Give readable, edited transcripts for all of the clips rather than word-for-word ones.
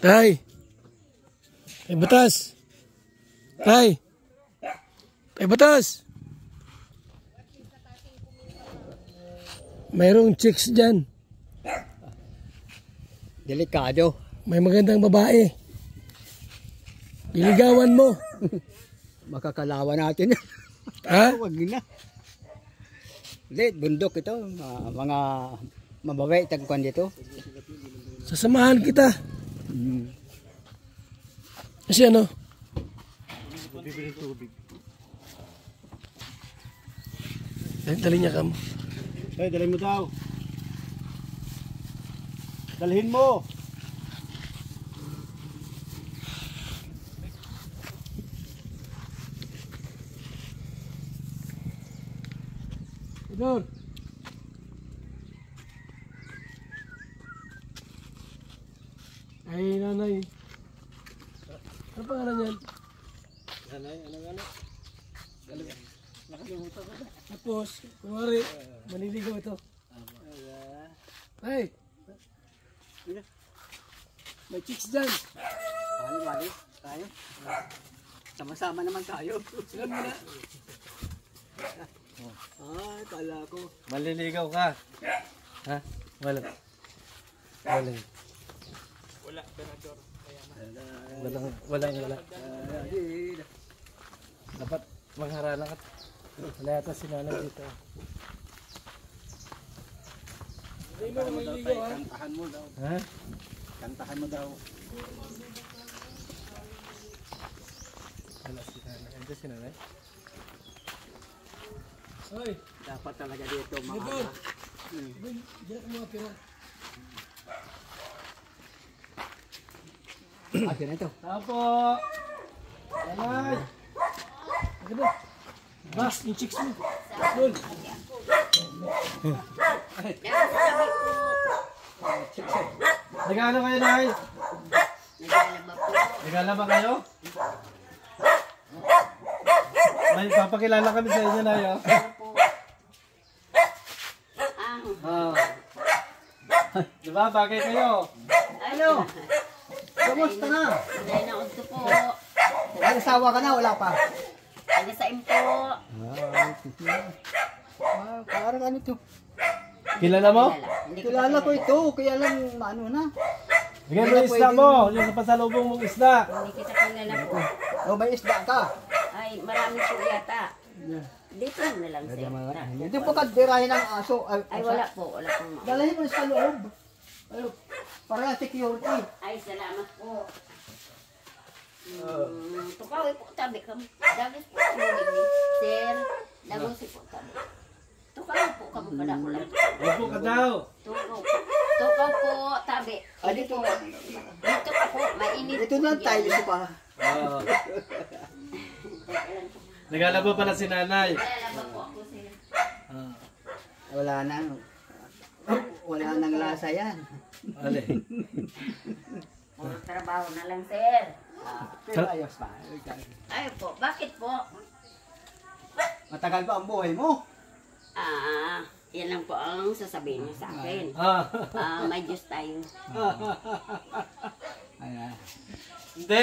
Tay! Tay Batas! Tay! Tay Batas! Mayroong chicks dyan. Delikado. May magandang babae. Liligawan mo. Makakalawan natin. Ha? Wag na. Hindi, bundok ito. Mga mababait ang kwan dito. Sasamahan kita. Kasi ano? Dali niya ka mo. Hey, dalhin mo daw. Dalhin mo. Idol. Ay, nanay. Ano pangalan yan? Nanay, ano? Nakalimutan ko na. Tapos, kumari, maniligaw ito. Ay! May chicks dyan. Wali. Tayo. Sama-sama naman tayo. Sila muna. Ay, kala ko. Maliligaw ka. Ha? Wala. Wala. Dapat mangharana ka. Wala yata si nanay dito. Hindi mo maniligaw ha. Kantahan mo daw. Ha? Kantahan mo daw. Wala si nanay. Ito si nanay. Hoy! Dapat talaga dito Idol! Diyan ka mga pira. Akin na ito. Tapo! Nanay! Maganda. Bas, yung chicks mo. Dol! Nagano kayo, nay? Naglalaba kayo? May papakilala kami sa inyo, nay. Oh. Diba, bagay kayo? Ano? Kamusta na? Dahil na unto po. May asawa ka na, wala pa? Ano sa impo? Parang ano ito? Kilala mo? Hindi ko Kilala ko ito, kaya lang ano na. Bigyan mo yung isda mo, yung kapasalubong mong isda. Hindi kita kilala po. O may isda ka. Ay, marami po yata. Dito na lang sa impo. Hindi po kadirahin ng aso. Ay, wala po. Wala pong mga. Dalahin mo sa loob. Ano, para security. Ay, salamat po. Tukaw po tabi ka. Dagis po. Sir, dagosi po tabi. Tukaw po ka mo kada ko lang. Opo ka daw. Tukaw po tabi. Ah, dito. Dito ka po. Mainit. Ito na tayo pa. Oh. Naglalaba pala si nanay. Lalaba po ako sir. Wala na. Wala nang lasa yan. Ale. Puro trabaho na lang sir. Pero ayos pa. Ay po, bakit po? Matagal pa ang buhay mo. Yan lang po ang sasabihin niyo sa akin. May Diyos tayo. Ayan. Hindi,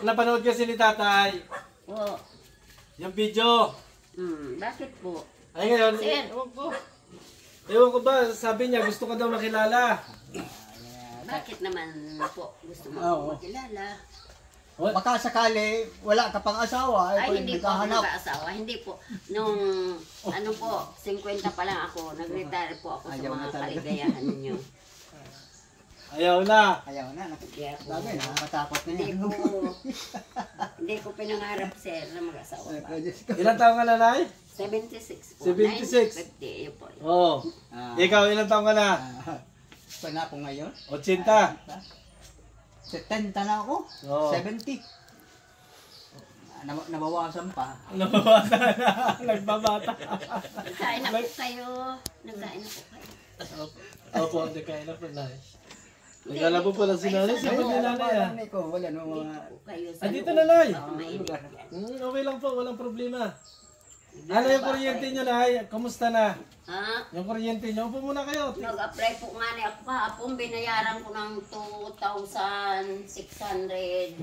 napanood kasi ni tatay. Po. Yung video. Bakit po? Ay ngayon, Sir. ewan ko ba, sabi niya gusto ka daw makilala. Bakit naman po gusto mo Oo. ako makilala? Baka sakali wala ka pang asawa. Ay, kung hindi po ako naghahanap. nag-aasawa. Hindi po. Nung, ano po, 50 pa lang ako, nag-retire po ako sa Ayaw na mga talaga. kaligayahan ninyo. Ayaw na. Ayaw na. Hindi ako. Bagay, nakakatakot na Hindi yan. ko, hindi ko pinangarap, sir, na mag-asawa pa. Ilang taong ka na, nay? 76 po. 76. 950, yun po. Oo. Ikaw, ilang taong ka na? Pa na ako ngayon. 80. 70 na ako. Oo. 70. Nabawasan pa. Nababata na. Nagbabata. Nagkain na po kayo. Nagkain na po kayo. Opo, hindi kayo na po, nay. Naglalabo pala si nanay. Sabi ni nanay ah. Wala no mga... Kayo Ah, dito na, nay. Mainit yan. Okay lang po, walang problema. Ano yung kuryente nyo, Nay? Kumusta na? Ha? Yung kuryente nyo, upo muna kayo. Nag-apply po nga niya ako kahapon, binayaran ko ng 2,600.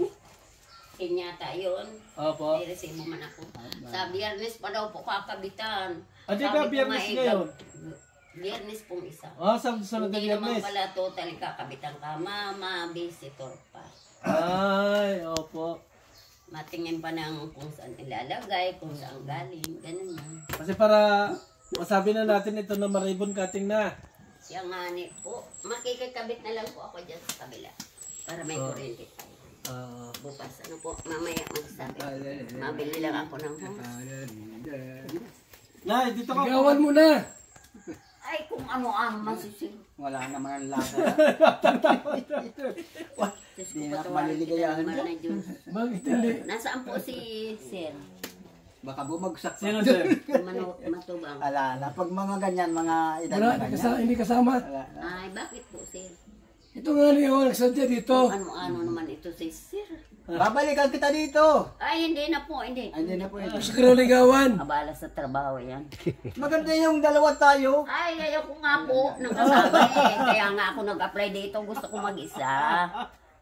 Yata yun. Opo. May resibo man ako. Sa biyernes pa daw po kakabitan. Hindi Sabi ka ko biyernes nga, ngayon? Biyernes pong isa. Sa sunod na Hindi naman biyernes. pala total kakabitan ka. Visitor pa. Ay, opo. Matingin pa ng kung saan ilalagay, kung saan galing. Ganun na. Kasi para masabi na natin ito na maribon cutting na. Siya nga ni po. Makikikabit na lang po ako dyan sa kabila. Para may kuryente tayo. Bukas, ano po, mamaya magsabi. Mabili lang ako ng Nay, dito ka. Gawan mo na. Ay, kung ano-ano masisil. Wala naman ang lasa. Diyos Hindi ko, na patawarin maliligayahan kita, ka. mahal na Diyos. Bakit hindi? Nasaan po si Sir? Baka bumagsak pa. Sino, sir? Matubang. Ala na. Pag mga ganyan, mga edad Wala, na ganyan. hindi kasama. Wala na. Ay, bakit po, Sir? Ito nga niyo, nagsadya dito. Ano naman ito si Sir? Babalikan kita dito. Ay, hindi na po, hindi. Ay, hindi na po ito. Gusto ko na ligawan. Abala sa trabaho yan. Maganda yung dalawa tayo. Ay, ayaw ko nga po ng kasama eh. Kaya nga ako nag-apply dito. Gusto ko mag-isa.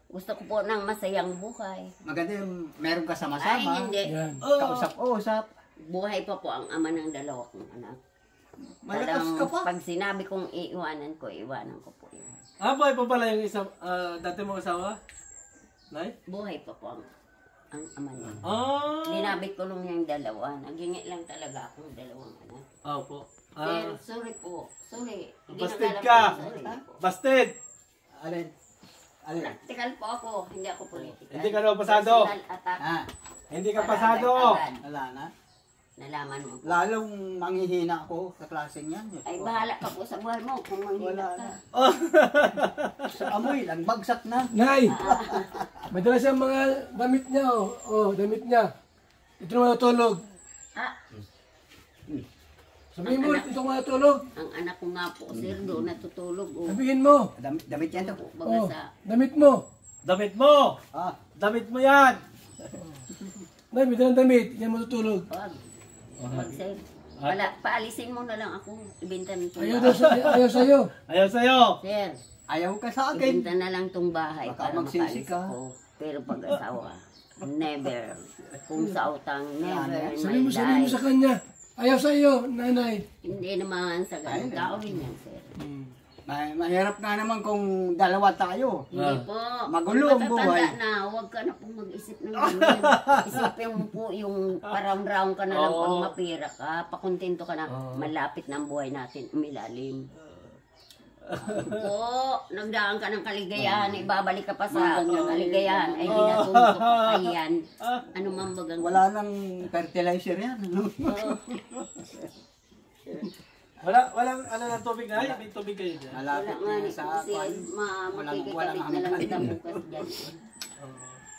Gusto ko po ng masayang buhay. Maganda yung meron ka Ay, sama-sama. hindi. Yan. Kausap-usap. Buhay pa po ang ama ng dalawa kong anak. Malakas ka pa. Pag sinabi kong iiwanan ko po yun. Boy pa pala yung isang dati mong asawa? Nay? Buhay pa po ang ama niya. Ah. Dinabit ko lang yung dalawa. Naghingi lang talaga akong dalawang anak. Opo. Sir, sorry po. Sorry. Hindi Busted nagalang ka. ko. Sorry po. Busted. Alin? Alin? Practical po ako. Hindi ako political. Hindi ka raw pasado. Personal attack. Ah, Hindi ka Para pasado. agad-agad. wala na. Nalaman mo po. Lalong manghihina ako sa klaseng yan. Ay, bahala ka po sa buhay mo kung manghina Wala ka. na. Sa amoy lang, bagsak na. Nay, may dala siyang mga damit niya. Oh, damit niya. Ito na matulog. Ah, Sabihin mo, ito na matulog. ang anak ko nga po, sir, doon natutulog. Oh. Sabihin mo. Damit yan to. Baga Oh, sa... damit mo. Damit mo. Ah, Damit mo yan. Nay, may dalang damit. Yan matutulog. Wag, sir. Paalisin mo na lang ako. Ibenta nito. Ayaw sa'yo. Ayaw sa'yo. Sir, ayaw ka sa akin. ibenta na lang tong bahay Baka para magsisi makaalis ka. ako. Pero pag-asawa, never. Kung sa utang, never in Sabihin my mo life. sa kanya. Ayaw sa'yo, nanay. Hindi naman sa ganun tao rin yan, sir. Mahirap nga naman kung dalawa tayo. Hindi po. Magulo ang Kung matatanda buhay. na, huwag ka na pong mag-isip ng ganyan. Isipin mo po yung pa-round-round ka na lang pag mapira ka. Pakontento ka na, malapit na ang buhay natin, umilalim. Po, nagdaan ka ng kaligayahan, ibabalik ka pa sa kaligayahan, ay binatulog ka pa yan. Ano man bagang... Wala nang fertilizer yan. Walang ano ng tubig na. May tubig kayo dyan. Wala Malapit nga na ni sa kasi kwan. makikikabit na lang kita bukas dyan.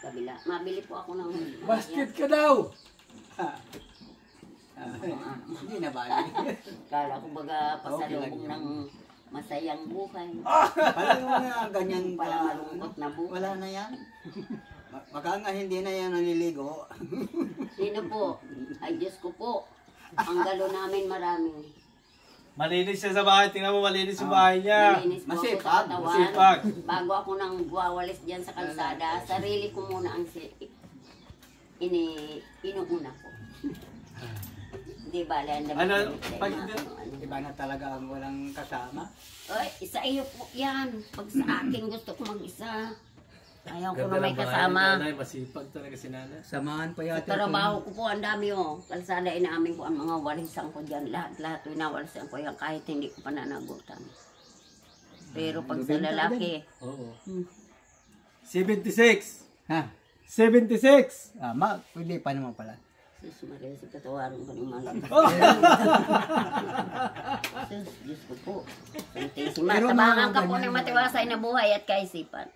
Kabila. Mabili po ako ng... Basket ka daw. Hindi na bali. Kala ko baga pasalubong ng masayang buhay. Pala yung mga ganyan Pala pa. malungkot na buhay. Wala na yan. Baka nga hindi na yan naliligo. Sino po? Ay Diyos ko po. Ang galo namin marami. Malinis siya sa bahay. Tingnan mo, malinis yung bahay niya. Malinis po ako Masipag. sa katawan. Masipag. Bago ako nang wawalis dyan sa kalsada, sarili ko muna ang inuuna ko. Hindi ba, ang Ano, damit pag- Iba na talaga ang walang kasama. Ay, isa iyo po yan. Pag sa akin gusto ko mag-isa. Ayaw ko na Ganda may ng bahay kasama. ni nanay. Masipag talaga si nanay. Samahan pa Sa yata. trabaho ko po, ang dami oh. Kalsada inamin ko ang mga walisan ko dyan. Lahat winawalisan ko yan kahit hindi ko pananagutan. Pero pag sa lalaki, Oo. hmm, 76. Ha? 76. Pwede pa naman pala. sus, Maria, si katawaran ko ng malakas. Sus, Diyos ko po. Santissima. Pero Tabangan mga ka po ganyan ng matiwasay na buhay at kaisipan.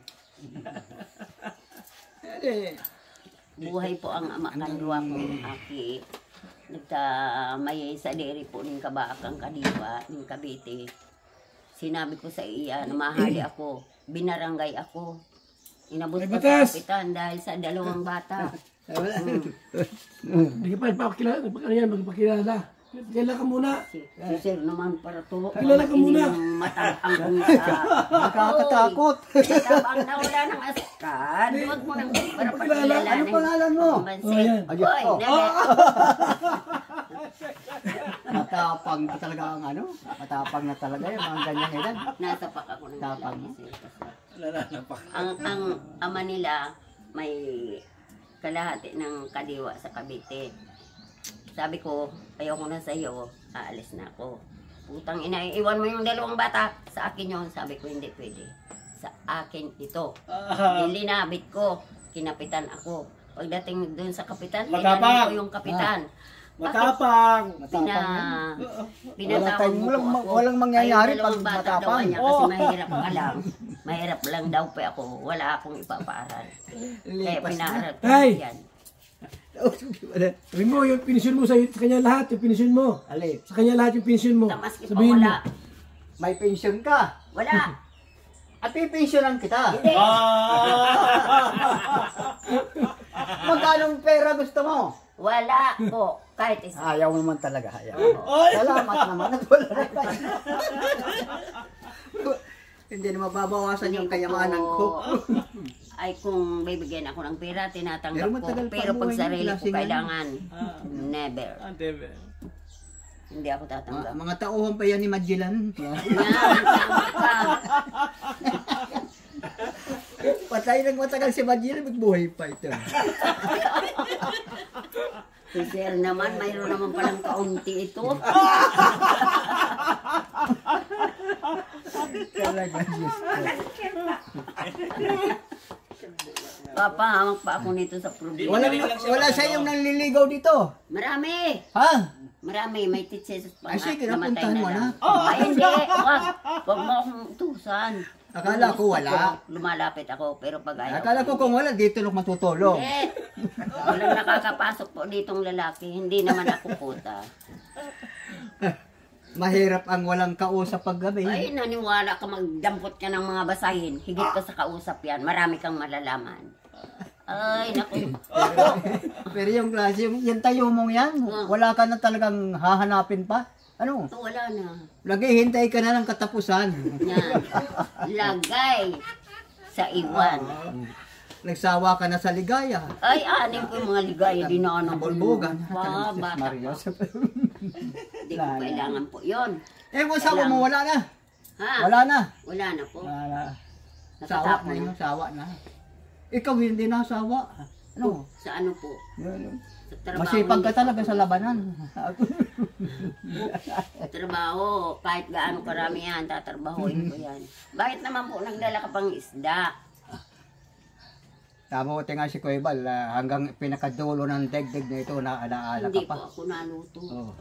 Buhay po ang ama kanluwa kong aki. Nagtamay sa deri po ng kabaakang kadiwa, ng Cavite. Sinabi ko sa iya na mahali ako, binarangay ako. Inabot Ay, ko batas! sa kapitan dahil sa dalawang bata. Hindi ka pa ipakilala, magpakilala. Kilala ka muna. Si sir naman para tulo. Kilala ka muna. Matapang kung sa... Nakakatakot. Matapang na wala ng askan. Huwag mo nang para pakilala. Ano pangalan mo? Oh, yan. Oy, Matapang talaga ang ano? Matapang na talaga yung mga ganyan edad. nasa pak ako ng Tapang. Ang ama nila may kalahati ng kadiwa sa Cavite. Sabi ko, ayoko na sa iyo, aalis na ako. Putang ina, iwan mo yung dalawang bata. Sa akin yun, sabi ko, hindi pwede. Sa akin ito. Nilinabit ko, kinapitan ako. Pagdating doon sa kapitan, tinanong ko yung kapitan. Matapang! Pinatawag mo po ako. Walang mangyayari Ay, pag dalawang bata matapang. daw niya kasi mahirap ka lang. Mahirap lang daw pa ako. Wala akong ipapaaral. Kaya pinaaral ko Tay! yan. Sabi mo, yung pinisyon mo sa kanya lahat, yung pinisyon mo. Ali, Sa kanya lahat yung pinisyon mo. Tamas kita Sabihin mo. wala. may pension ka. Wala. At pipensyonan kita. Hindi. Magkanong pera gusto mo? Wala po. Kahit isa. Ayaw mo naman talaga. Ayaw. Salamat naman. At wala naman. Hindi na mababawasan yung kayamanan ko. Ay kung bibigyan ako ng pera, tinatanggap Pero ko. matagal pa Pero pag buhay sarili niya, ko klaseng kailangan, never. Antebe. Hindi ako tatanggap. Mga tauhan pa yan ni Magellan. Yan, tama ka. Patay nang matagal si Magellan, magbuhay pa ito. Si Sir naman, mayroon naman palang kaunti ito. Talaga, Diyos ko. Papahamak pa ako nito sa probinsya. Wala sa iyong nanliligaw dito. Marami. Ha? Marami, may titses pa Ay, sige, namatay napuntahan mo na. Ay, hindi. Wag mo akong utusan. Akala ko wala. Lumalapit ako, pero pag ayaw. Akala ko kung wala, dito lang matutulog. Hindi. Walang nakakapasok po ditong lalaki. Hindi naman ako puta. Mahirap ang walang kausap paggabi. Ay, naniwala ka magdampot ka ng mga basahin. Higit ka sa kausap yan. Marami kang malalaman. Ay, naku. Pero yung klase, yung tayo mong yan, wala ka na talagang hahanapin pa. Ano? Ito, wala na. Lagi hintay ka na ng katapusan. Yan. Lagay sa iwan. Nagsawa ka na sa ligaya. Ay, anin ko yung mga ligaya dinaanan ko. Bulbugan. Wow, bata Mario. pa. Hindi ko kailangan po yun. Eh, kung sawa mo, wala na. Ha? Wala na. Wala na po. Wala na. Sawa Natatapon na na. yun, sawa na. Ikaw hindi na sawa. Ano? Sa ano po? Sa trabaho. Masipag ka talaga sa labanan. Sa trabaho, kahit gaano karami yan, tatrabahoin ko yan. Bakit naman po nagdala ka pang isda? Tama ko nga si Kuya Bal, hanggang pinakadulo ng degdeg na ito, naalaala Hindi ka po pa. ako naluto. Oh.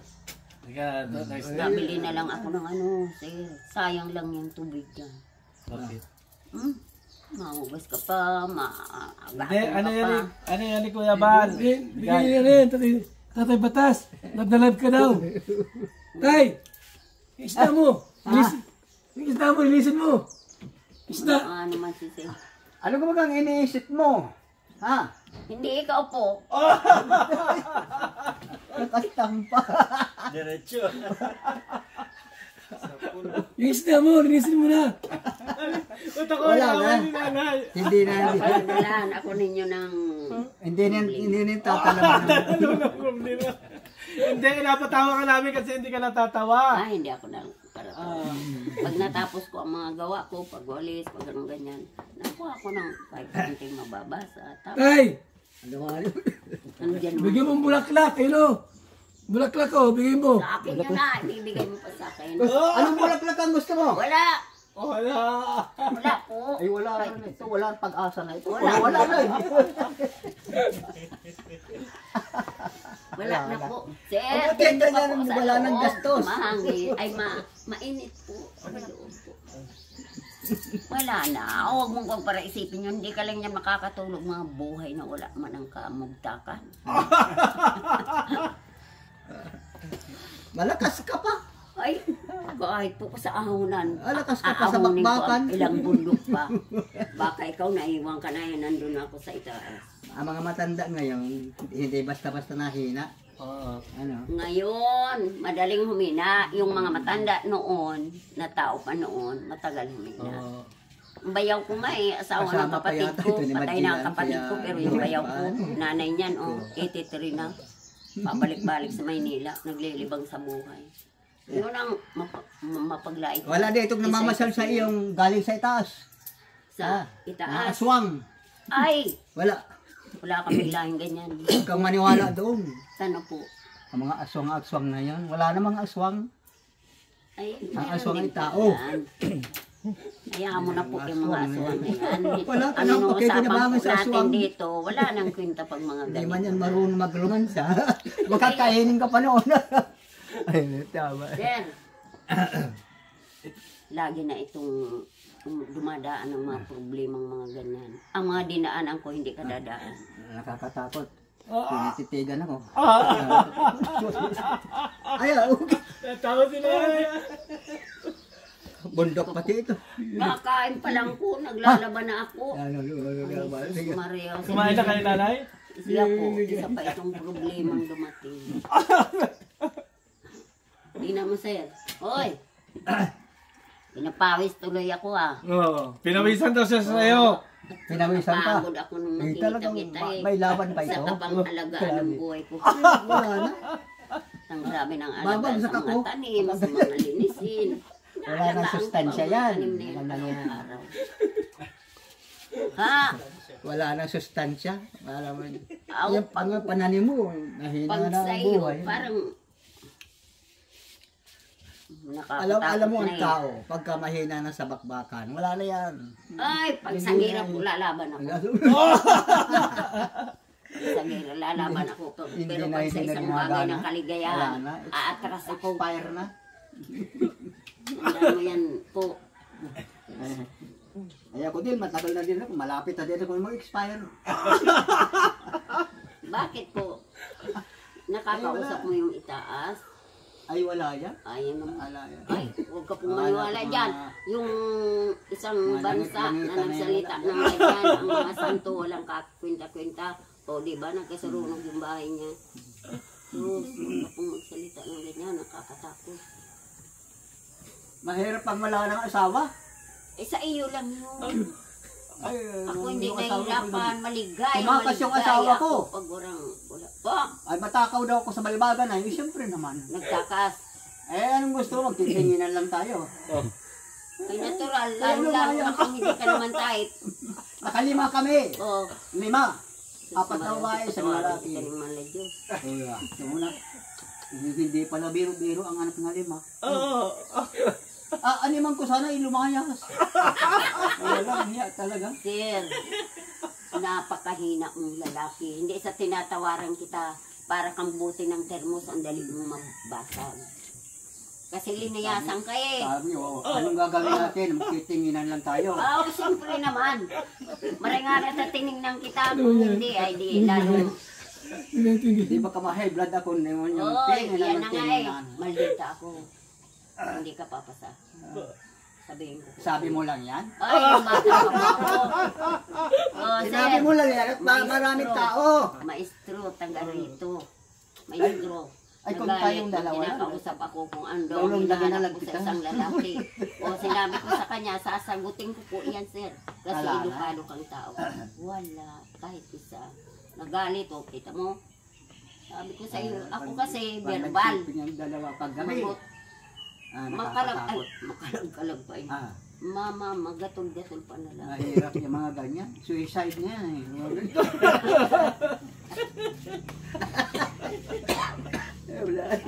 Teka, nice na. Nabili na lang ako ng ano, sir. Sayang lang yung tubig yan. Bakit? Mahugas ka pa, Hindi, maagatin ka pa. ano yan ni Kuya Bal? Bigyan niya rin, tatay batas. Nagdalab ka daw. Tay! Isda mo! Yung isda mo, ilisin mo! Isda! Ano man si sir. Ano ka bagang iniisip mo? Ha? Hindi ikaw po. Nakastang pa. Diretso. Yung isda mo, linisin mo na! Wala na. Hindi na. Dalan ako ninyo ng... Hindi na tatalaman. Hindi, napatawa ka namin kasi hindi ka natatawa. Hindi ako nang parato. Pag natapos ko ang mga gawa ko, pag walis, pag anong ganyan, nakuha ko ng kahit konting mababasa. Tapos, Tay! nandyan mo. Bigyan mo bulaklak, no? Bulaklak ko, bigyan mo. Sa akin yun na, ibibigay mo pa sa akin. Anong bulaklak ang gusto mo? Wala! Wala. Wala po. Ay wala na ito. Wala ang pag-asa na ito. Wala. Wala na. Wala na po. Sir, Ang dito maganda pa yan, po sa wala nang loob. gastos. Mahangin. Ay, mainit po. Sa loob po. Wala na. Huwag mong kung para isipin yun. Hindi ka lang yan makakatulog mga buhay na wala man ang kamugtakan. Malakas ka pa. Ay, kahit po sa ahunan. Alakas ka pa sa aahunin ko bakbakan. ang ilang bundok pa. Baka ikaw naiwan ka na yan, nandun ako sa itaas. Ang mga matanda ngayon, hindi basta-basta nahina. Oo. Ano? Ngayon, madaling humina. Yung mga matanda noon, na tao pa noon, matagal humina. Oo. Ang bayaw ko nga eh, asawa ng Kasama pa kapatid yata ko. ito ni Patay na ang Madjilan, kapatid ko, kaya pero yung bayaw ko, paano? nanay niyan, 83 na. Pabalik-balik sa Maynila, naglilibang sa buhay. Yun ang mapaglait. Wala din itong namamasal sa iyong galing sa itaas. Sa Mga itaas. aswang. Ay! Wala. Wala kang bilangin ganyan. Huwag kang maniwala doon. Sana po. Ang mga aswang-aswang na yan. Wala namang aswang. Ay, Ang meron aswang din ay tao. yan. Hayaan mo na po yung mga aswang na yan. Wala ka Ano nang nung usapan pakikinabangan po sa natin aswang. dito, wala nang kwenta pag mga Hindi man ganito. yan marunong maglumansa. Makakainin ka pa noon. Ay, tama. Sir, lagi na itong dumadaan ng mga problemang mga ganyan. Ang mga dinaanan ko, hindi ka dadaan. Nakakatakot. Tinititigan ako. Ayaw. Tawag sila. Bundok pati ito. Kakain pa lang po, naglalaban na ako. Sige. Maria, Kumain na kayo, nanay? Siya po, isa pa itong problemang dumating. Hindi na mo, sir. Hoy! Pinapawis tuloy ako ah. Oo. Pinawisan daw siya sa'yo. Pinawisan ka. Napagod ako nung Eh, talagang makikita kita eh. may laban pa ito. Sa tabang alagaan ng buhay ko. Wala na. Ang grabe ng alagaan Babagsak sa mga ako. tanim, sa mga linisin. Wala nang Naalagaan sustansya ko ang yan. tanim na yan Wala nang- araw. Ha? Wala nang sustansya. Wala mo. Aw, Yung pananim mo, nahina Pag na sa ang iyo, buhay. parang Alam mo nakakatakot ang na tao, pagka mahina na sa bakbakan, wala na yan. Ay, pag sa Hindi hirap na- ko, lalaban ako. Sa hirap, lalaban ako. Hindi Pero na- pag sa hindi na isang gumagana. bagay ng kaligayahan, Wala na. aatras ako. Fire na. Alam mo yan po. Ay ako din, matagal na din ako. Malapit na din ako mag-expire. Bakit po? Nakakausap mo yung itaas? Ay, wala yan. Ayun naman. Wala yan. Ay, huwag ka pong Wala maniwala po, dyan. mga- Yung isang mga bansa na langit-langitan na nagsalita yan. ng ganyan, ang mga santo walang kakwenta-kwenta. O, di ba, nagkasurunog yung bahay niya. Diyos, huwag ka pong magsalita ng ganyan, nakakatakot. Mahirap pag wala ng asawa. Eh, sa iyo lang yun. Ay, Ako hindi yung asawa ko nahihirapan, maligay. Tumakas yung maligay asawa ko. ako Pag wala pa, Ay, matakaw daw ako sa balibagan. Ay, siyempre naman. nagtakas. Eh, anong gusto mo? Magtitinginan lang tayo. Ay, natural, lalo-lalo na kung hindi ka naman type. Nakalima kami. O, 5. Apat na babae, isang lalaki. Ka ng mga Diyos. Wala. Simula. Hindi pala biro-biro ang anak na 5. Oo. Animan ko sana ilumayas. Wala, niya talaga. Sir, napakahina mong lalaki. Hindi sa tinatawaran kita para kang buti ng termos ang dali mong mabasag. Kasi linayasan ka eh. Sabi, anong gagawin natin? Magtitinginan lang tayo. Oo, siyempre naman. Maringara sa tinignan kita. Kung hindi, ay di lalo. Di ba ka ma-high blood ako? Yung Oo, tingin yan na na nga eh. tinginan. Maldita ako. Hindi ka papasa. Sabihin ko. Sabi mo lang yan? Ay, yung bata pa po ako. Oh, Sinabi mo lang yan at maraming tao. Maestro, taga rito. Maestro. Ay, kung Nagalit tayong pag dalawa lang. kinakausap ako kung ano Lulong na hinahanap ginalag ko sa kita. isang lalaki. O sinabi ko sa kanya, sasagutin ko po yan, sir. Kasi Wala na. edukado kang tao. Wala, kahit isa. Nagalit, o, kita mo. Sabi ko sa iyo, ako kasi verbal. Yung dalawa pag gabi. Magot, Nakakatakot. makalag-kalag pa yun. Mama, magatol-gatol pa na lang. Mahirap yung mga ganyan. Suicide na yan eh.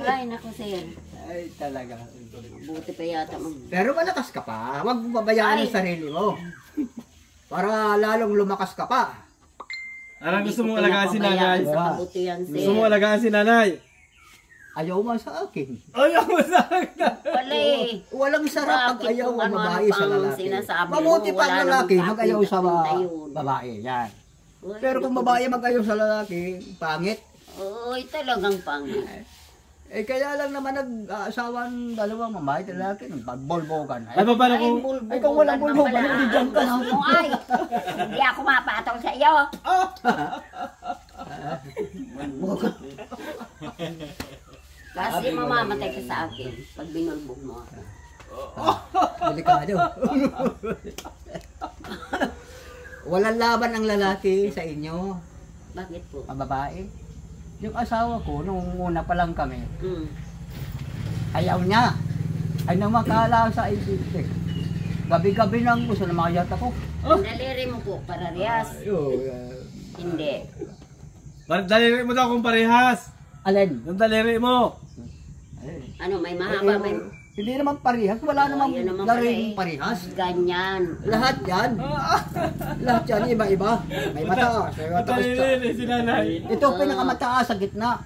Ay, naku, sir. Ay, talaga. Buti pa yata Pero malakas ka pa. Huwag mo babayaan Ay. ang sarili mo. Para lalong lumakas ka pa. Anong gusto mong Hindi ko alagaan si pinapabayaan nanay? Sa kabutihan, sir. Gusto mong alagaan si nanay? Ayaw mo sa akin. Ayaw mo sa akin. Wala eh. Walang sarap pag Bakit ayaw kung ang ano-ano babae sa pang lalaki. sinasabi mo, Mabuti pa wala ang lalaki, namang mag-ayaw sa kakita yun. babae. Yan. Uy, Pero kung babae mag-ayaw sa lalaki, pangit. Uy, talagang pangit. Eh kaya lang naman nag-asawan dalawang mamahay lalaki, nagbolbogan. Ay, paano kung... Ay, kung walang bulbogan, hindi dyan ka na. Ay, hindi ako mapatol sa iyo. Kasi mamamatay ka sa akin pag binulbog mo ako. Delikado. Walang laban ang lalaki sa inyo, Bakit po? ang babae. Yung asawa ko, nung una pa lang kami, ayaw niya. Ay nang makala sa ibig. Gabi-gabi nang gusto na makayat ako. Ang daliri mo po, parehas. Hindi. Daliri mo daw kung parehas. Alin? Yung daliri mo. Ano, may mahaba, may... Hindi naman parehas, wala namang yun naman laring pala eh. parehas. Ganyan. Lahat yan. Lahat yan, iba-iba. May mataas, may mataas. Daliri si nanay. Ito pinakamataas sa gitna.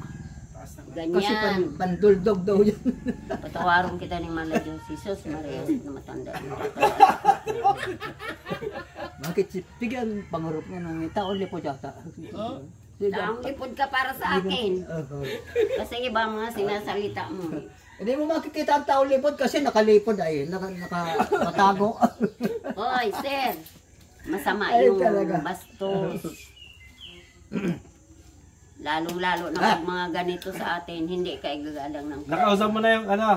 Kasi Ganyan. panduldog daw yan. Patawarin kita ng Mala Diyos. Jesus, Maria, na matanda. Bakit si bigyan pangurup niya ng taon lipo yata? Taong lipod ka para sa akin. Kasi iba mga sinasalita mo. Hindi mo makikita ang taon lipod kasi nakalipod ay nakatago. Hoy, sir. Masama Ay, yung talaga. bastos. Lalong-lalo na pag mga ganito sa atin, hindi ka igagalang ng... Nakausap mo na yung ano,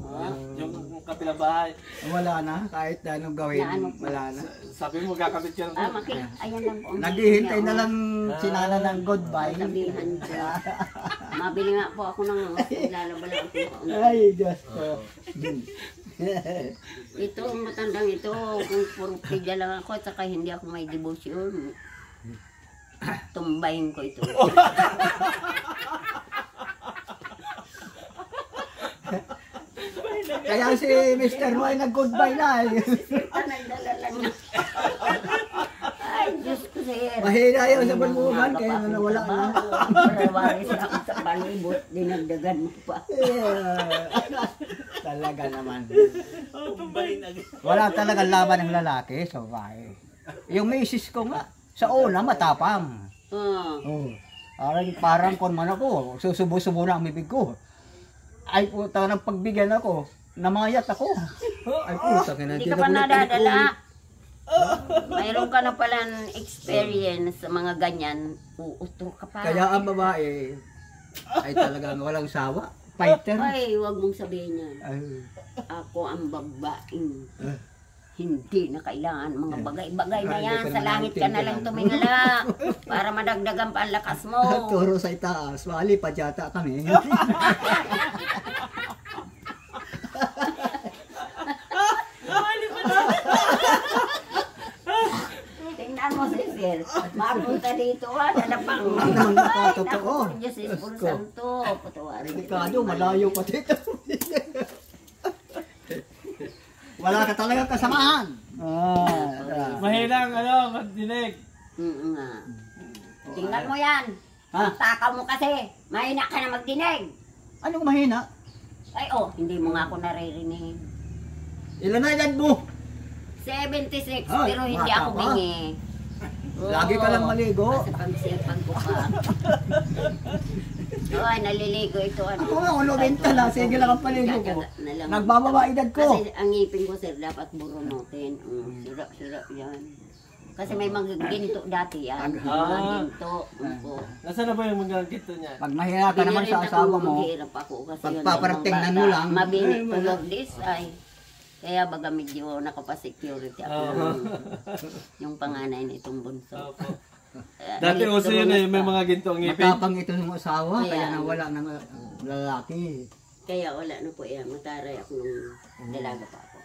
Oh. yung kapilang bahay. Wala na, kahit anong gawin, Na ano? wala na. Sabi mo, kakapit ka Ah, na. ayan lang po. ang Naghihintay na niya, lang sinana ng goodbye. Sabihan siya. Mabili nga po ako ng lalabala ako. Ay, Diyos ko. Ito, ang matandang ito, kung puro pigya lang ako at saka hindi ako may devotion, tumbayin ko ito. Kaya si Mr. Roy nag-goodbye na eh. Nagdala lang na. Ay, Diyos ko sir. Mahina yun sa balbugan, kaya nawala na. Parawaris ako sa palibot, dinagdagan mo pa. Talaga naman. Wala talaga laban ng lalaki sa babae. Yung misis ko nga, sa una matapang. Oh. Parang kon man ako, susubo-subo na ang bibig ko. Ay puta, nang pagbigyan ako, namayat ako. Ay puta, Hindi ka pa nadadala. Mayroon ka na palang experience sa mga ganyan, uuto ka pa. Kaya ang babae ay talagang walang sawa. Fighter. Ay, huwag mong sabihin yan. Ay, Ako ang babaeng hindi na kailangan mga bagay-bagay na yan. Sa langit ka na lang tumingala para madagdagan pa ang lakas mo. turo sa itaas, wali pa yata kami. Tingnan mo si Sir. Mapunta dito dalapang. Ano naman nakatotoo? Ay, naku, Diyos is puro santo. Patawarin Delikado, malayo pa dito. Wala ka talaga kasamahan. Mahina ang ano, magdinig. nga. Tingnan mo yan. Ha? Takaw mo kasi. Mahina ka na magdinig. Anong mahina? Ay, hindi mo nga ako naririnig. Ilan na edad mo? 76, Ay, pero hindi bata ako pa. bingi. Lagi ka lang maligo. Kasi pagsipag ko pa. Ay, naliligo ito. Ano? Ako nga, 90 na. Sige lang ang paligo ko. Nagbababa edad ko. Kasi ang ngipin ko, sir, dapat burunutin. Sira yan. Kasi may mga ginto dati yan. Mga ginto. Nasaan na ba yung mga gito niya? Pag mahina ka naman sa asawa mo, Maghirap ako kasi yun. pagpapatingnan mo lang. Mabinit tulog this ay. Kaya baga medyo nakapa-security ako. Yung panganay na itong bunso. Dati uso yun eh, may mga ginto ang ngipin. matapang ito ng asawa, kaya Ayan. nawala ng lalaki. Kaya wala na po yan. Mataray ako nung dalaga pa ako.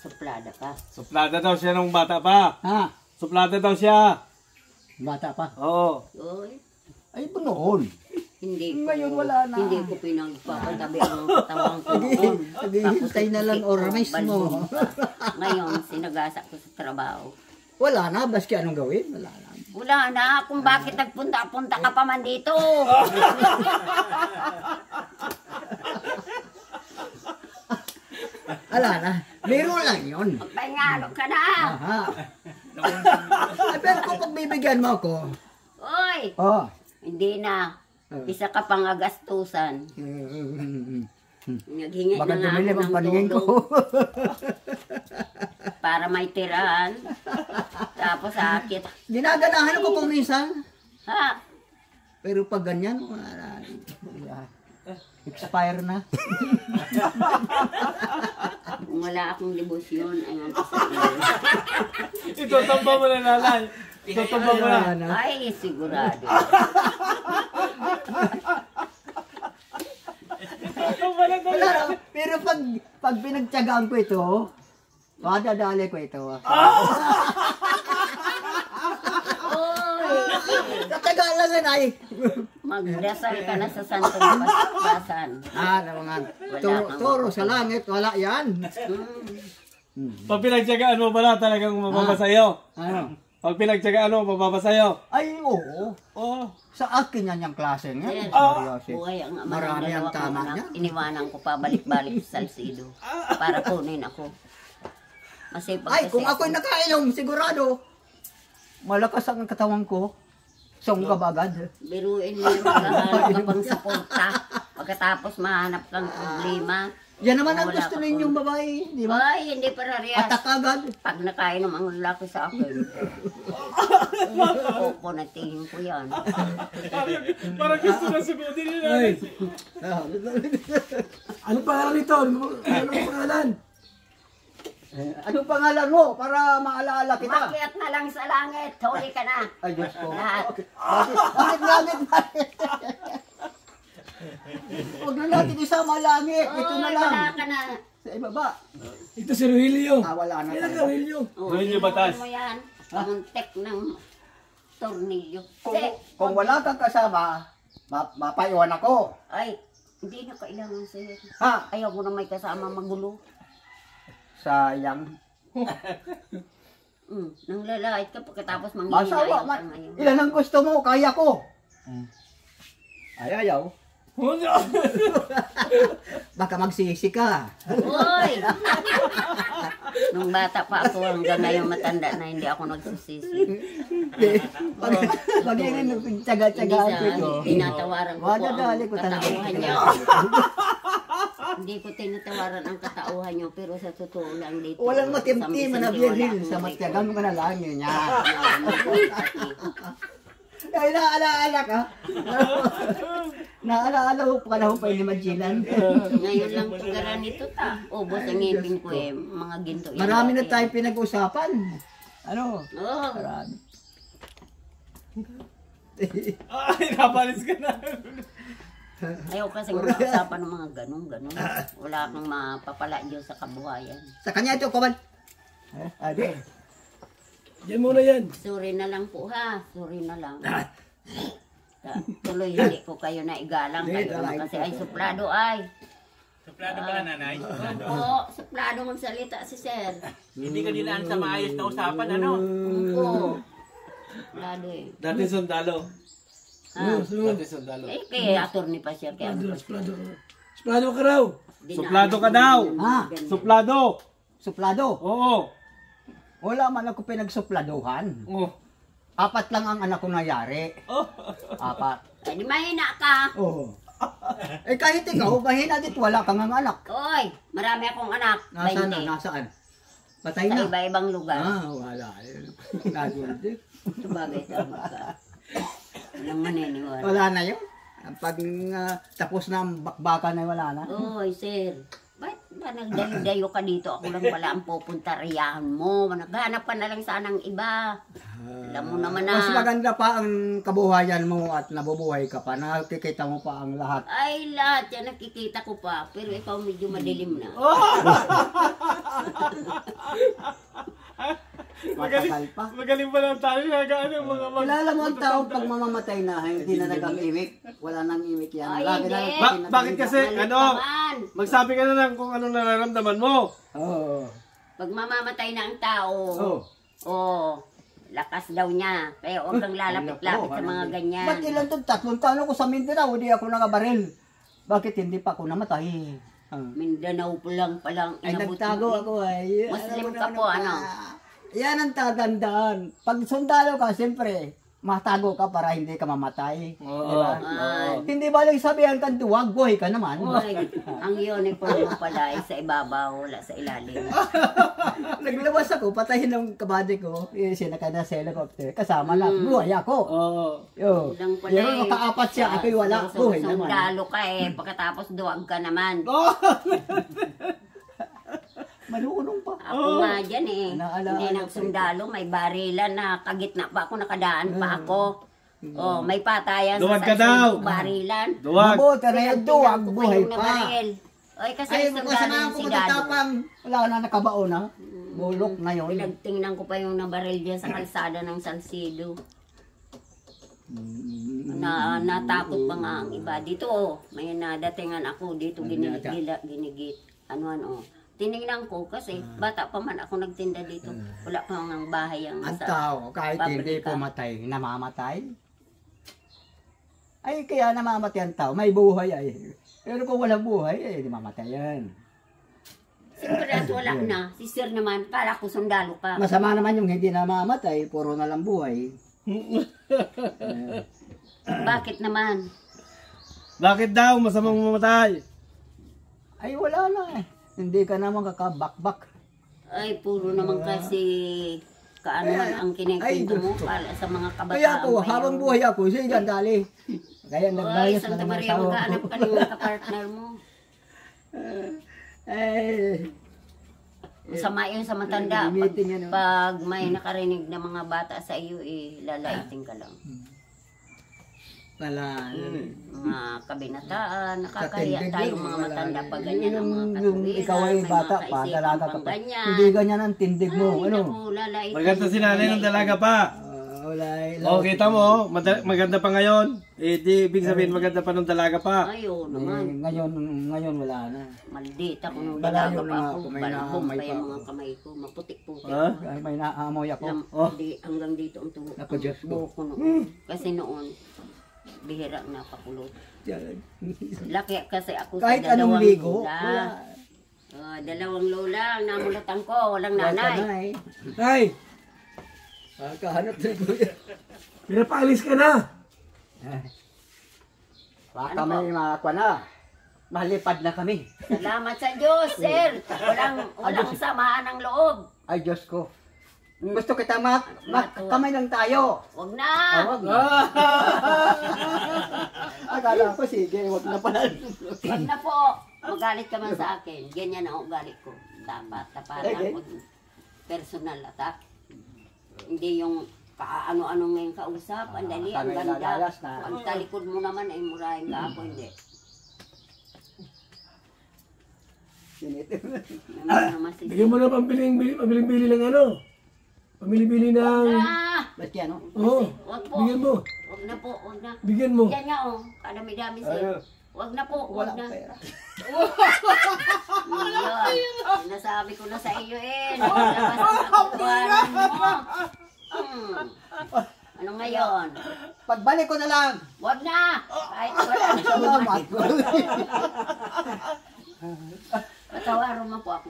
Suplada pa. Suplada daw siya nung bata pa. Ha? Suplada daw siya. Bata pa. Oo. Oy, Ay, po noon. hindi ko. Ngayon wala na. Hindi ko pinagpapatabi ang katawang ko noon. Naghihintay na lang oras mo. Ngayon, sinagasa ko sa trabaho. Wala na, baski anong gawin? Wala na. Wala na kung bakit nagpunta-punta ka pa man dito. Wala na. Biro lang yun. Magpahingalo ka na. Aha. Ay, pero kung pagbibigyan mo ako, Oy, oh, hindi na. Isa ka pang agastusan. Naghingi Baka na nga dumilim ako ang ng paningin ko. tulong para may tirahan. Tapos sakit. Ginaganahan ako kung minsan. Ha? Pero pag ganyan, wala. Expire na. Kung wala akong debosyon, ayun ko sa Ito, tamba mo na nanay. Ito, tamba mo na. Ay, sigurado. Wala, pero pag pinagtyagaan ko ito, madadali ko ito. Katagalan na ay. Magdasal ka na sa Santong Paspasan. Mga toro sa langit, wala yan. Pag pinagtyagaan mo pala talagang mababasayo. Ano? Pag pinagtyagaan mo, mababasayo. Ay, oo. Oo. Sa akin yan yung klase niya. Sir, Seryoso. buhay ang ama ng Marami ang dalawa kong tama anak. niya. Iniwanan ko pa balik-balik sa Salcido para kunin ako. Masipag Ay, kasi kung ako'y nakainom, sigurado, malakas ang katawan ko. Songga ba agad? biruin mo yung maghahanap ka pang suporta. Pagkatapos mahanap kang problema. Yan naman ang Wala gusto ka ninyong po. babae, di ba? Ay, hindi para riyas. Atak agad. Pag nakainom ang lalaki sa akin, opo, natingin ko yan. Parang gusto na sugutin nila. Ay, anong pangalan nito? Anong pangalan? Anong pangalan mo para maalala kita? Makiat na lang sa langit, huli ka na. Ay, Diyos ko. Lahat. Bakit? Huwag na natin isama langit. Ito na Oy, lang. wala ka na. Sa ibaba. Ito si Rogelio. Wala na Kailan ka, tayo. Rogelio? Rogelio Batas. Mo yan, panguntek ng tornilyo. Kung wala kang kasama, mapaiwan ako. Ay, hindi na kailangan sa'yo. Ha? Ayaw mo na may kasama magulo. Sayang. Nang lalait ka pagkatapos manghihinayang Masawa. ka ngayon. Ilan ang gusto mo? Kaya ko. Ay, ayaw. Baka magsisi ka. Uy! Nung bata pa ako hanggang ngayon matanda na hindi ako nagsisisi. Pag yun yung tsaga-tsagaan ko ito. Tinatawaran ko po Madadali ang ko talaga. katauhan niyo. Hindi ko tinatawaran ang katauhan niyo, pero sa totoo lang dito. Walang matimtim na biril sa matyaga. matyagan mo ka na lang yun niya. Ay, naalaala ka. Naalaala mo pa na pa yung limadjilan. Ngayon lang pagkaran nito ta. Ubos ang ngipin ko eh. Mga ginto. yan Marami na dati. tayong pinag-usapan. Ano? Oo. Marami. Ay, napalis ka na. Ayaw kasi mag-usapan ng mga ganun. Wala kang mapapala Diyos sa kabuhayan. Sa kanya ito, kaman. Ade. Yan muna yan. Sorry na lang po ha. Sorry na lang. Tuloy hindi ko kayo na igalang. Kayo naman kasi ay suplado ay. Suplado ka na, nanay? Oo, suplado magsalita si sir. Hindi ka nilaan sa maayos na usapan, ano? Oo. Suplado eh. Dati sundalo. Ha? Dati sundalo. Eh, kaya attorney pa siya. Kaya ano pa siya. Suplado ka. Suplado ka raw. Suplado ka daw. Ha? Suplado. Suplado. Oo. Wala man ako pinagsupladuhan. Oh. 4 lang ang anak ko nangyari. 4. Eh, di mahina ka. Oo. Eh kahit ikaw, mahina dit, wala kang ang anak. Oy, marami akong anak. Nasaan 20. na? Nasaan? Patay Sa na. iba-ibang lugar. Wala. Nagulad din. Sabagay tama ka. Walang maniniwala. Wala na yun. Pag tapos na ang bakbakan ay wala na. Oy, sir. Ba't ba nagdayo-dayo ka dito? Ako lang pala ang pupunta riyahan mo. Naghanap ka na lang sanang iba. Alam mo naman Mas na. maganda pa ang kabuhayan mo at nabubuhay ka pa. Nakikita mo pa ang lahat. Ay, lahat yan nakikita ko pa. Pero ikaw medyo madilim na. Matakal pa. Magaling pa lang tayo. Nagaano mga Kilala mo ang tao pag mamamatay na, hindi na nagang-imik. Wala nang imik yan. Ay, Lagi na hindi. lang Bakit kasi, Malit ano, naman. magsabi ka na lang kung anong nararamdaman mo. Oo. Pag mamamatay na ang tao, Oh. lakas daw niya. Kaya huwag kang lalapit-lapit sa mga ganyan. Ba't ilan to? 3 taon ako sa Mindanao, hindi ako nakabaril. Bakit hindi pa ako namatay? Mindanao po lang palang Ay, inabot nagtago mo. ako ay. Muslim Alam mo ka na po, pa. ano? Yan ang tatandaan. Pag sundalo ka, siyempre, matago ka para hindi ka mamatay. Oo. Di ba? Ah, Hindi ba lang sabihan kang duwag, buhay ka naman. ay, ang uniform mo pala ay sa ibabaw, wala sa ilalim. Naglabas ako, patayin ng kabady ko, sinaka na sa helicopter, kasama na, buhay ako. Oo. Yo. Lang pala Pero nakaapat siya, ako'y wala, buhay naman. Sundalo ka eh, pagkatapos duwag ka naman. Marunong pa. Ako nga dyan eh. Naalala Hindi ko nagsundalo, may barilan na kagitna pa ako, nakadaan pa ako. Oh, may patayan Duwag ka sa daw. barilan. Duwag. Mabuti na yung duwag, Pinagtingnan ko pa buhay yung pa. nabaril. Oy, kasi Ay, sundalo kasama yung ko sigado. matatapang. Wala na nakabaon na. Bulok ngayon. Pinagtingnan ko pa yung nabaril dyan sa kalsada ng Salcedo. Natakot pa nga ang iba. Dito oh, may nadatingan ako. Dito ginigit. Ano. Tinignan ko kasi bata pa man ako nagtinda dito. Wala pa ang bahay ang Ang tao, kahit hindi pabrika. pumatay, namamatay. Ay, kaya namamatay ang tao. May buhay ay. Pero kung walang buhay, di mamatay yan. Siyempre at wala na. Si Sir naman, para ko sundalo ka. Masama naman yung hindi namamatay, puro na lang buhay. Bakit naman? Bakit daw masamang mamatay? Ay, wala na eh. Hindi ka naman kakabakbak. Ay, puro naman kasi kaano man ang kinikwento mo para sa mga kabataan. Kaya ako, ngayon. habang buhay ako, sige gandali. Kaya Ay, nagbayas na Santa naman Maria, sa magkaanap ka ng kapartner mo. Eh, Masama yun sa matanda. Pag, Meeting, ano. pag may nakarinig na mga bata sa iyo, lalaiting ka lang. wala. Mga kabinataan, nakakahiya Katindig tayong yun, mga wala. matanda pag ganyan ang mga Yung katuwiran. ikaw ay may bata mga pa, kaisipan dalaga ka pang pa. ganyan. Hindi ganyan ang tindig mo. Ay, Ano? naku, lalaiting. Maganda si nanay ng dalaga pa. Wala. Oh, kita mo, maganda pa ngayon. Eh, di, ibig sabihin maganda pa ng dalaga pa. Ayaw naman. Ngayon wala na. Maldita ko nung Malayo dalaga na pa nga ako. ako, may Balbong naamay pa yung pa mga kamay ko. Maputik-putik. Ha? Ay, may naamoy ako. Hanggang dito ang tubo. Ako, Diyos ko. Buhok ko noon. Kasi noon, bihira na pakulot. Laki kasi ako Kahit sa anong dalawang ligo, lola. wala. Dalawang lola ang namulutan ko. Walang nanay. Nanay. Tay, Kahanap na kuya. pinapaalis ka na. Baka may mga na. Malipad na kami. Salamat sa Diyos, sir. Walang samaan ng loob. Ay, Diyos ko. Gusto kita kamay lang tayo. Wag na. Wag na. Akala ko, sige, wag na pala. Wag na po. Magalit ka man sa akin. Ganyan ang ugali ko. Dapat, tapatan. Wag personal attack. Hindi yung kaano-ano ngayong kausap. Ang dali, ang kami ganda. lalayas na. Ang talikod mo naman ay murahin ka ako. Hindi. Naman si Bigyan mo na pambiling-bili ng ano. Pamili-bili ng... Ba't yan, no? Oo, Wag po. bigyan mo. Wag na po. Wag na. Bigyan mo. Yan nga oh. Kadami-dami sir. Wag na po. Wala Wag na. pera. Yun. Sinasabi ko na sa iyo eh. Labas ang kakuwaran mo. Ano ngayon? Pagbalik ko na lang. Wag na! Kahit wala na. Salamat. Patawaran mo po ako.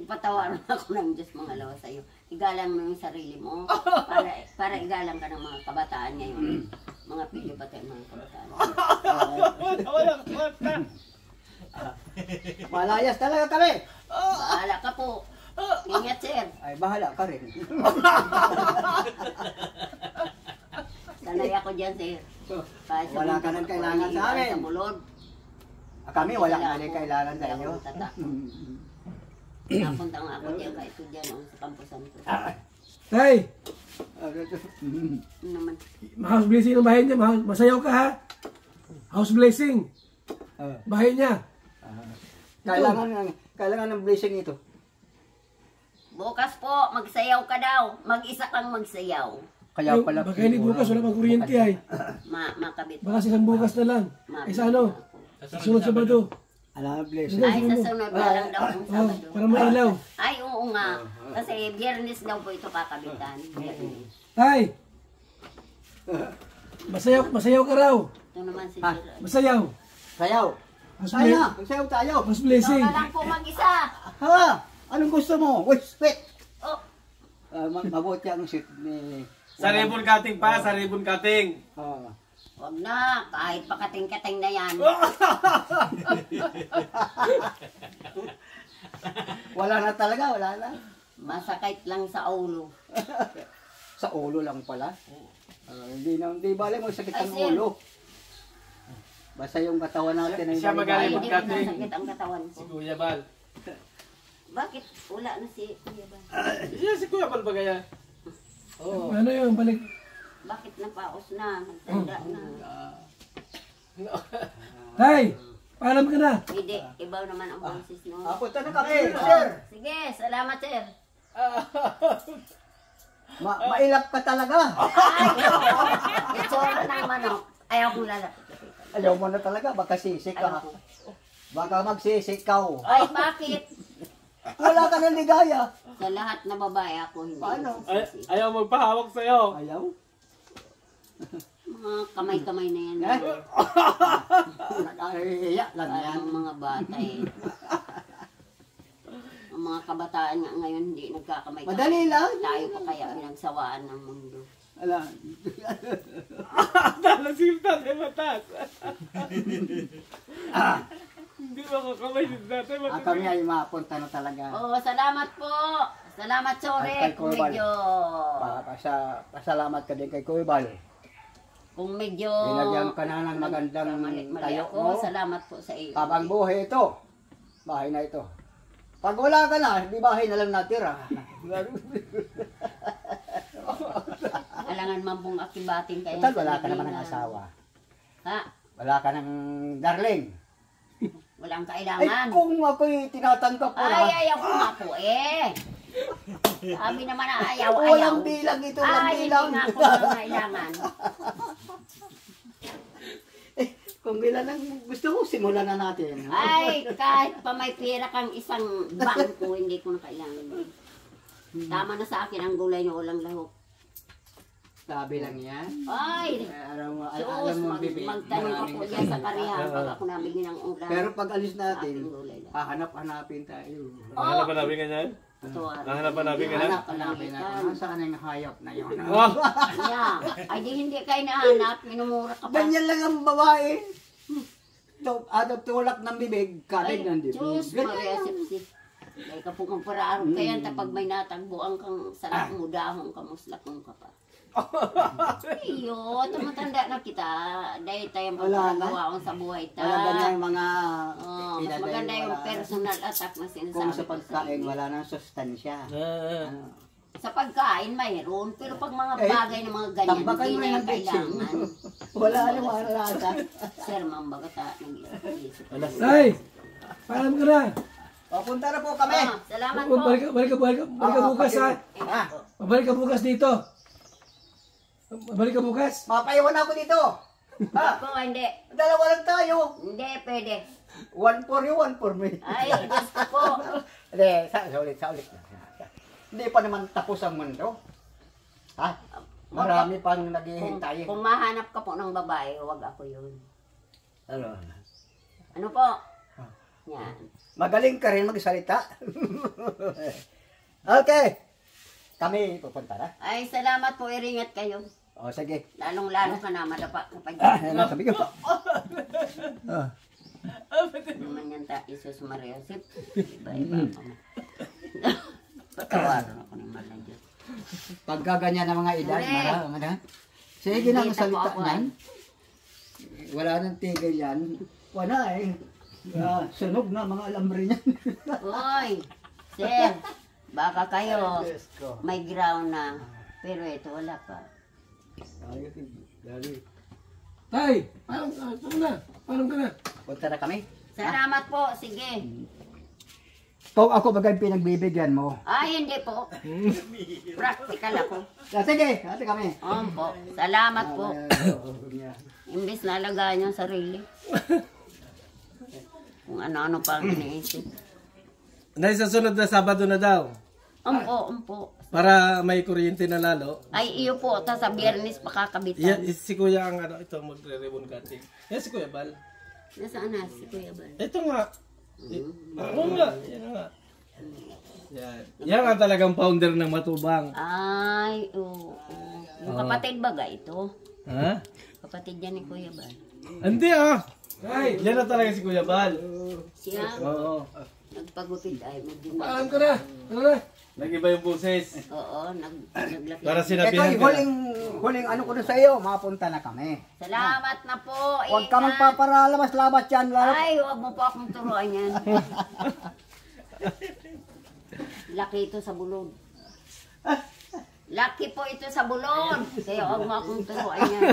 Patawaran ako ng Diyos mga lawa sa iyo. Igalang mo yung sarili mo. Para igalang ka ng mga kabataan ngayon. Mga pili ba tayo mga kabataan? Malayas talaga kami. Bahala ka po. Ingat sir. Ay, bahala ka rin. Sanay ako dyan sir. Kahit sa Wala ka mundo nang ako, kailangan sa iniiwan amin. Sa bulod. Kami, wala Sila nga ako. rin kailangan sa Kaya inyo. ako tatak. Napunta nga ako dyan kahit dyan sa kampusan ko. Tay, Ano naman? house blessing ang bahay niya. Masayaw ka ha. House blessing. Bahay niya. Kailangan ng blessing ito. Bukas po, magsayaw ka daw. Mag-isa kang magsayaw. Kaya pala. Baka hindi bukas, wala pang kuryente ay. Makabit. Baka isang bukas na lang. Ay sa ano? Sunod Sabado. Alam, blessing. Ay, sa sunod na lang daw kung Oh, Sabado. para mailaw. Ay, oo nga. Kasi biyernes daw po ito kakabitan. Biyernes. Tay! Masayaw ka raw. Ito naman si Ha? Gerald. Masayaw. Sayaw. House Tayo na. blessing. Sayaw tayo. House Ikaw blessing. na lang po mag-isa. Ha? Anong gusto mo? Wait, wait. Oh, Mabuti ang shoot ni Sa ribbon cutting pa, sa ribbon cutting. Oh. Huwag na, kahit pakating-kating na yan. Wala na talaga, wala na. Masakit lang sa ulo. Sa ulo lang pala. Hindi bale mo sakit ang Ay, sir. ulo. Basta yung katawan natin ay Siya Ay, magaling hindi ko mag-cutting. nasakit ang katawan ko. Si Kuya Bal. Bakit wala na si Kuya ba? Yeah, si Kuya Bal ba kaya? Oo. Ano yung balik? Bakit napaos na? Magtanda na. Tay, paalam ka na. Hindi, ibaw naman ang boses no. Punta na kami, sir. Sige, salamat sir. Mailap ka talaga. Ay, oo. Itsura ng manok. Ayaw kong lalapit. Ayaw mo na talaga, baka sisik ka. Ayaw ko. Baka magsisikaw. Ay, bakit? Wala ka ng ligaya. Sa lahat na babae ako hindi. Paano? Ayaw magpahawak sa'yo. Ayaw? Mga kamay-kamay na yan. Eh? Nag-ahiya lang yan. Parang mga bata eh. Ang mga kabataan nga ngayon hindi nagkakamay-kamay. Madali lang. Tayo pa kaya pinagsawaan ng mundo. Ala. Nalasiltan ay matas. Hindi makakamay si tatay matas. Kami ay mapunta na talaga. Oo, salamat po. Salamat, At sorry. kay Kung Kurbal. medyo... Pasalamat ka din kay Kurbal. Kung medyo... Binagyan ka na ng magandang mali tayo ako, mo. salamat po sa iyo. Habang buhay ito. Bahay na ito. Pag wala ka na, di bahay na lang natira. Alangan man pong akibating kayo. Total, wala ka naman ng asawa. Ha? Wala ka ng darling. Walang Ay, kailangan. kung ako'y tinatanggap ko na. Ay, ayaw ko nga po eh. Sabi naman na ayaw, ayaw. Walang bilang ito, walang Ay, bilang. hindi nga po walang kailangan. Kung bilang lang gusto mo, simulan na natin. Ay, kahit pa may pera kang isang bangko, hindi ko na kailangan. Tama na sa akin ang gulay na walang lahok. Sabi lang yan. Ay, Alam mo, sus, bibig. magtanong ako maraming dyan sa kasama. karihan pag ako nabigyan ng ulam. Pero pag alis natin, Aking gulay lang. hahanap-hanapin tayo. Nahanapan namin ganyan? Ito, Nahanapan namin ganyan? Hanap-hanapin natin. Nasaan ang hayop na yun? Oh! Yeah. Ay, di hindi kayo nahanap, minumura ka pa. Ganyan lang ang babae. Tulak ng bibig, kalig ng bibig. Diyos, Maria Sepsi. Dahil ka po magparaarap kaya pag may natagbuan kang sarap mo, dahong kamusla kong ka pa. Iyo, tumatanda na kita. Dahil tayo Wala na. magpapagawa sa buhay ta. Wala ganyan yung mga Oh, mas pinadayo, maganda yung wala. personal attack na sinasabi Kung sa ko pagkain, inyo. wala nang sustansya. Ano? Sa pagkain, mayroon. Pero pag mga bagay na mga ganyan, Tambakan hindi mo na ng yung kailangan. Wala ano, wala ata. Sir, mambagata, nag-iisip. Tay, paalam ka na. Papunta na po kami. Ah, salamat po. Balik ka bukas ha. Ah, Balik ka bukas dito. Balik ka bukas. mapaiwan ako dito. Ha? Ako, hindi. Dalawa lang tayo. Hindi, pwede. One for you, one for me. Ay, Diyos ko po. Hindi, sa ulit. Hindi pa naman tapos ang mundo. Ha? Marami pang naghihintay. Kung mahanap ka po ng babae, huwag ako yun. Ano? Ano po? Yan. Magaling ka rin magsalita. Okay. Kami pupunta na. Ay, salamat po. Iringat kayo. O, sige. Lalong-lalo ka na, madapa ka pa Yan dyan. ang sabi ko. Ano naman yan ta, Isus Maria Sip. Iba-iba ako. Patawaran ako ng mga Diyos. Pagkaganyan ng mga edad, Correct. marami. Sige na ang Hindi, salita tapo ako, niyan. Wala nang tigil yan. Wala eh. Sunog na mga alambre niyan. Uy, sir, baka kayo Diyos ko. may ground na. Pero ito wala pa. Ayos, dali. Tay, paalam ka na. Punta na kami. Salamat po, sige. Kung ako bagay pinagbibigyan mo. Ay, hindi po. Practical ako. Sige, ate kami. Po. Salamat po. Imbis na alagaan yung sarili. Kung ano-ano pa ang iniisip. Dahil sa sunod na Sabado na daw. Umpo. Para may kuryente na lalo. Ay, iyo po. Ta sa biyernes pakakabitan. Yeah, si Kuya ang ito magre-ribbon cutting. Yan si Kuya Bal. Nasaan na si Kuya Bal? Ito nga. Oo nga. Yan nga. Yan. Yan ang talagang founder ng Matubang. Ay, oo. Yung kapatid baga ito. Ha? Kapatid yan ni Kuya Bal. Hindi ah. Ay, yan na talaga si Kuya Bal. Siya, Oo. nagpagupit ay medyo Paalam ka na. Ano na? Nag-iba yung boses. Oo, naglaki. Para Ito sinabihan yung ka. huling ano ko na sa iyo, mapunta na kami. Salamat na po. Huwag ka Ingat. magpaparalabas-labas yan. Ay, huwag mo po akong turuan yan. Laki ito sa bulod. Laki po ito sa bulod. Kaya huwag mo akong turuan yan.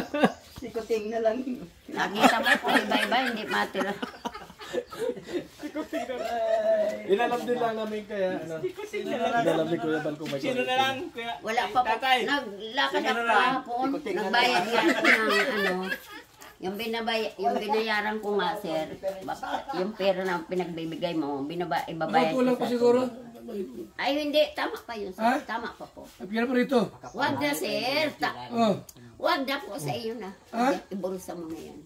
Sikuting na lang. Nakita mo po, iba-iba, hindi matira. Inalam din lang namin kaya ano. Inalam ni Kuya Bal kung may Sino na lang, kuya? Wala pa po. Tatay. Naglakad ako kahapon. Nagbayad nga ako ng ano. Yung binayaran ko nga, sir. Yung pera na pinagbibigay mo, ibabayad Kulang ko pa sa... siguro. Ay, hindi. Tama pa yun, sir. Ha? Tama pa po. Pagkira pa rito. Wag na, sir. Oh. Wag na po sa iyo na. Ha? Ibulsa mo na yan.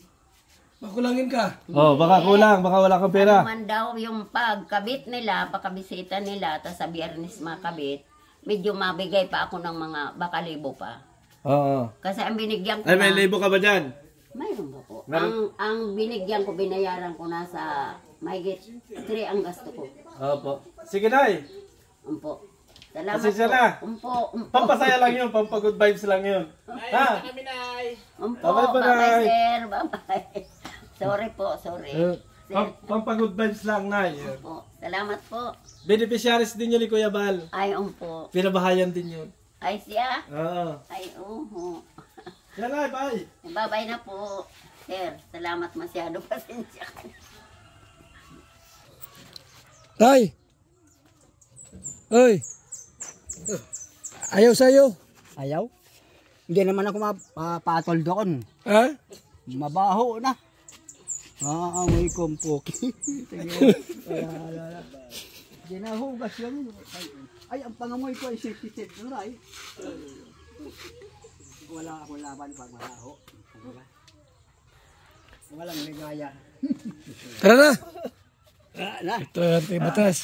Makulangin ka. Oh, baka kulang, baka wala kang pera. Ano man daw yung pagkabit nila, pagkabisita nila, tapos sa biyernes makabit, medyo mabigay pa ako ng mga baka libo pa. Oo. Kasi ang binigyan ko Ay, may na, libo ka ba dyan? mayroon ba po? Meron. Ang binigyan ko, binayaran ko na sa mahigit 3 ang gasto ko. Opo. Sige, Nay. Umpo. Salamat Pasensya po. na. Umpo, umpo. Pampasaya lang yun, pampagood vibes lang yun. Ha? Kami na ay. Umpo, Bye-bye, bye-bye, Nay. sir. Bye-bye. Sorry po, sorry. Sir, Pampagood vibes lang, Nay. umpo. Salamat po. Beneficiaries din yun ni Kuya Bal. Ay, umpo. Pinabahayan din yun. Ay, siya. Oo. Ay, uho. Yan, Nay, bye. Bye-bye na po. Sir, salamat masyado. Pasensya ka na. Tay! Oy! Ayaw sa'yo. Ayaw? Hindi naman ako mapatol doon. Ha? Mabaho na. Amoy kong poki. Ginahugas yun. Ay, ang pangamoy ko ay sit-sit. Ay. Wala akong laban pag mabaho. Walang ligaya. Tara na! Na. Ito ang ating batas.